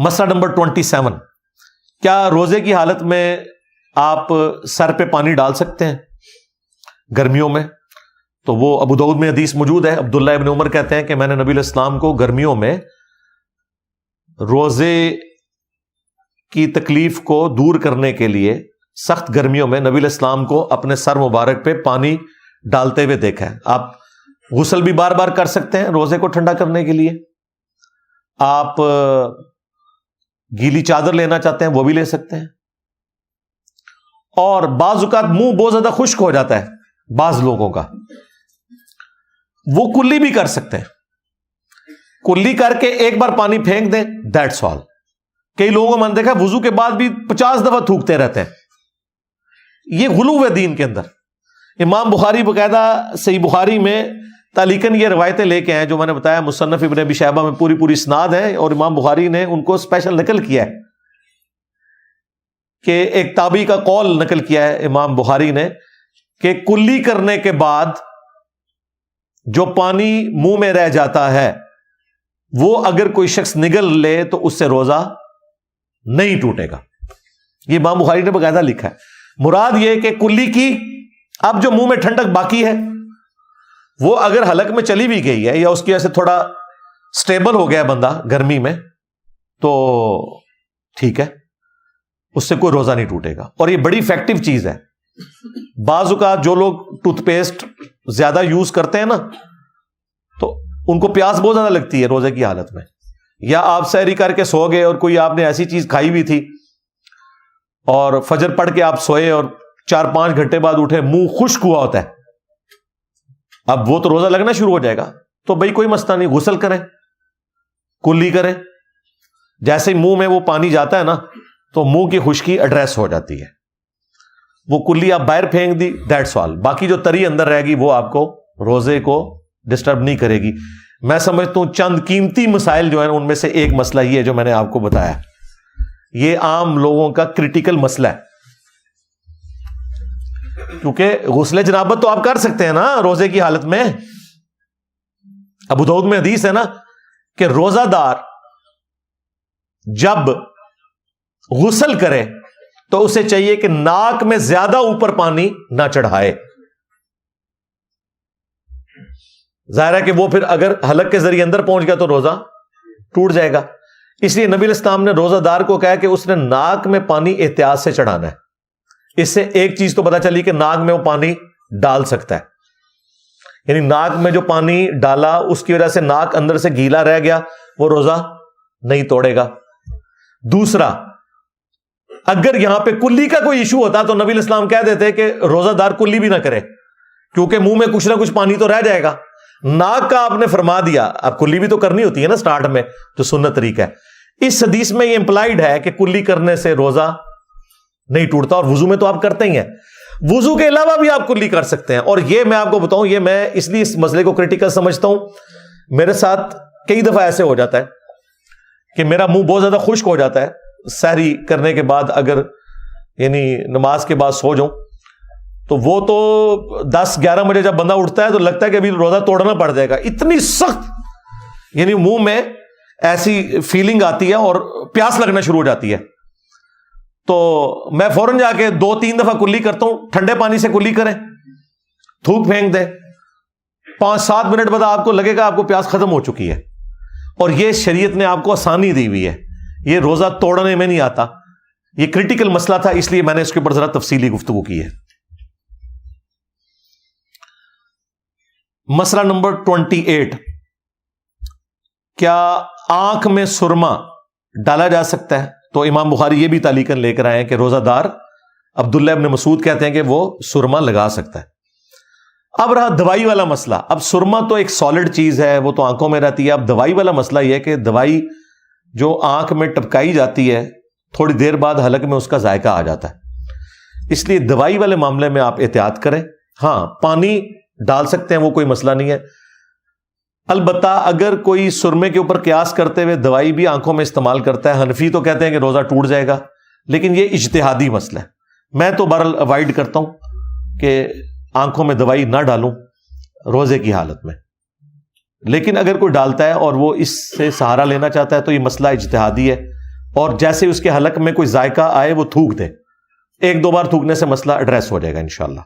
مسئلہ نمبر 27، کیا روزے کی حالت میں آپ سر پہ پانی ڈال سکتے ہیں گرمیوں میں؟ تو وہ ابو داؤد میں حدیث موجود ہے، عبداللہ ابن عمر کہتے ہیں کہ میں نے نبی علیہ السلام کو گرمیوں میں روزے کی تکلیف کو دور کرنے کے لیے سخت گرمیوں میں نبی علیہ السلام کو اپنے سر مبارک پہ پانی ڈالتے ہوئے دیکھا ہے۔ آپ غسل بھی بار بار کر سکتے ہیں روزے کو ٹھنڈا کرنے کے لیے، آپ گیلی چادر لینا چاہتے ہیں وہ بھی لے سکتے ہیں، اور بعض اوقات منہ بہت زیادہ خشک ہو جاتا ہے بعض لوگوں کا، وہ کلی بھی کر سکتے ہیں، کلی کر کے ایک بار پانی پھینک دیں، دیٹس آل۔ کئی لوگوں کو میں نے دیکھا وضو کے بعد بھی 50 دفعہ تھوکتے رہتے ہیں، یہ غلو ہے دین کے اندر۔ امام بخاری باقاعدہ صحیح بخاری میں تعلیقاً یہ روایتیں لے کے ہیں جو میں نے بتایا، مصنف ابن ابی شیبہ میں پوری اسناد ہے، اور امام بخاری نے ان کو اسپیشل نقل کیا ہے کہ ایک تابعی کا قول نقل کیا ہے امام بخاری نے کہ کلی کرنے کے بعد جو پانی منہ میں رہ جاتا ہے وہ اگر کوئی شخص نگل لے تو اس سے روزہ نہیں ٹوٹے گا۔ یہ امام بخاری نے باقاعدہ لکھا ہے۔ مراد یہ کہ کلی کی اب جو منہ میں ٹھنڈک باقی ہے وہ اگر حلق میں چلی بھی گئی ہے یا اس کی وجہ سے تھوڑا سٹیبل ہو گیا بندہ گرمی میں تو ٹھیک ہے، اس سے کوئی روزہ نہیں ٹوٹے گا۔ اور یہ بڑی افیکٹو چیز ہے۔ بعض اوقات جو لوگ ٹوتھ پیسٹ زیادہ یوز کرتے ہیں نا تو ان کو پیاس بہت زیادہ لگتی ہے روزے کی حالت میں، یا آپ سحری کر کے سو گئے اور کوئی آپ نے ایسی چیز کھائی بھی تھی اور فجر پڑھ کے آپ سوئے اور 4-5 گھنٹے بعد اٹھے منہ خشک ہوا ہوتا ہے، اب وہ تو روزہ لگنا شروع ہو جائے گا۔ تو بھائی کوئی مسئلہ نہیں، غسل کریں، کلی کریں، جیسے ہی منہ میں وہ پانی جاتا ہے نا تو منہ کی خشکی ایڈریس ہو جاتی ہے، وہ کلی آپ باہر پھینک دی، دیٹس آل۔ باقی جو تری اندر رہے گی وہ آپ کو روزے کو ڈسٹرب نہیں کرے گی۔ میں سمجھتا ہوں چند قیمتی مسائل جو ہیں ان میں سے ایک مسئلہ یہ ہے جو میں نے آپ کو بتایا، یہ عام لوگوں کا کریٹیکل مسئلہ ہے، کیونکہ غسل جنابت تو آپ کر سکتے ہیں نا روزے کی حالت میں۔ ابو داؤد میں حدیث ہے نا کہ روزہ دار جب غسل کرے تو اسے چاہیے کہ ناک میں زیادہ اوپر پانی نہ چڑھائے، ظاہر ہے کہ وہ پھر اگر حلق کے ذریعے اندر پہنچ گیا تو روزہ ٹوٹ جائے گا۔ اس لیے نبی علیہ السلام نے روزہ دار کو کہا کہ اس نے ناک میں پانی احتیاط سے چڑھانا ہے۔ اس سے ایک چیز تو پتا چلی کہ ناک میں وہ پانی ڈال سکتا ہے، یعنی ناک میں جو پانی ڈالا اس کی وجہ سے ناک اندر سے گیلا رہ گیا، وہ روزہ نہیں توڑے گا۔ دوسرا، اگر یہاں پہ کلی کا کوئی ایشو ہوتا تو نبی علیہ السلام کہہ دیتے کہ روزہ دار کلی بھی نہ کرے، کیونکہ منہ میں کچھ نہ کچھ پانی تو رہ جائے گا۔ ناک کا آپ نے فرما دیا، اب کلی بھی تو کرنی ہوتی ہے نا سٹارٹ میں، جو سنت طریقہ ہے۔ اس حدیث میں یہ امپلائیڈ ہے کہ کلی کرنے سے روزہ نہیں ٹوٹتا، اور وضو میں تو آپ کرتے ہی ہیں، وضو کے علاوہ بھی آپ کلی کر سکتے ہیں۔ اور یہ میں آپ کو بتاؤں، یہ میں اس لیے اس مسئلے کو کریٹیکل سمجھتا ہوں، میرے ساتھ کئی دفعہ ایسے ہو جاتا ہے کہ میرا منہ بہت زیادہ خشک ہو جاتا ہے سحری کرنے کے بعد، اگر یعنی نماز کے بعد سو جاؤں تو وہ تو 10-11 بجے جب بندہ اٹھتا ہے تو لگتا ہے کہ ابھی روزہ توڑنا پڑ جائے گا، اتنی سخت یعنی منہ میں ایسی فیلنگ آتی ہے اور پیاس لگنا شروع ہو جاتی ہے۔ تو میں فوراً جا کے 2-3 دفعہ کلی کرتا ہوں، ٹھنڈے پانی سے کلی کریں، تھوک پھینک دیں، 5-7 منٹ بعد آپ کو لگے گا آپ کو پیاس ختم ہو چکی ہے۔ اور یہ شریعت نے آپ کو آسانی دی ہوئی ہے، یہ روزہ توڑنے میں نہیں آتا۔ یہ کریٹیکل مسئلہ تھا، اس لیے میں نے اس کے اوپر ذرا تفصیلی گفتگو کی ہے۔ مسئلہ نمبر 28، کیا آنکھ میں سرما ڈالا جا سکتا ہے؟ تو امام بخاری یہ بھی تعلیقاً لے کر آئے ہیں کہ روزہ دار عبداللہ ابن مسعود کہتے ہیں کہ وہ سرما لگا سکتا ہے۔ اب رہا دوائی والا مسئلہ، اب سرما تو ایک سالڈ چیز ہے، وہ تو آنکھوں میں رہتی ہے۔ اب دوائی والا مسئلہ یہ ہے کہ دوائی جو آنکھ میں ٹپکائی جاتی ہے تھوڑی دیر بعد حلق میں اس کا ذائقہ آ جاتا ہے، اس لیے دوائی والے معاملے میں آپ احتیاط کریں۔ ہاں پانی ڈال سکتے ہیں، وہ کوئی مسئلہ نہیں ہے۔ البتہ اگر کوئی سرمے کے اوپر قیاس کرتے ہوئے دوائی بھی آنکھوں میں استعمال کرتا ہے، حنفی تو کہتے ہیں کہ روزہ ٹوٹ جائے گا، لیکن یہ اجتہادی مسئلہ ہے، میں تو بہرحال اوائڈ کرتا ہوں کہ آنکھوں میں دوائی نہ ڈالوں روزے کی حالت میں۔ لیکن اگر کوئی ڈالتا ہے اور وہ اس سے سہارا لینا چاہتا ہے تو یہ مسئلہ اجتہادی ہے، اور جیسے اس کے حلق میں کوئی ذائقہ آئے وہ تھوک دے. 1-2 بار تھوکنے سے مسئلہ ایڈریس ہو جائے گا انشاءاللہ.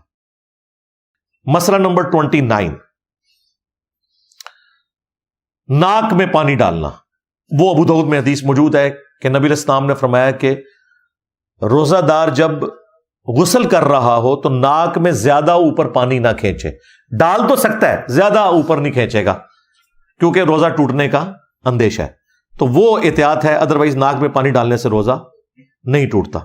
مسئلہ نمبر 29، ناک میں پانی ڈالنا. وہ ابو داؤد میں حدیث موجود ہے کہ نبی علیہ السلام نے فرمایا کہ روزہ دار جب غسل کر رہا ہو تو ناک میں زیادہ اوپر پانی نہ کھینچے. ڈال تو سکتا ہے، زیادہ اوپر نہیں کھینچے گا کیونکہ روزہ ٹوٹنے کا اندیشہ ہے. تو وہ احتیاط ہے، ادروائز ناک میں پانی ڈالنے سے روزہ نہیں ٹوٹتا.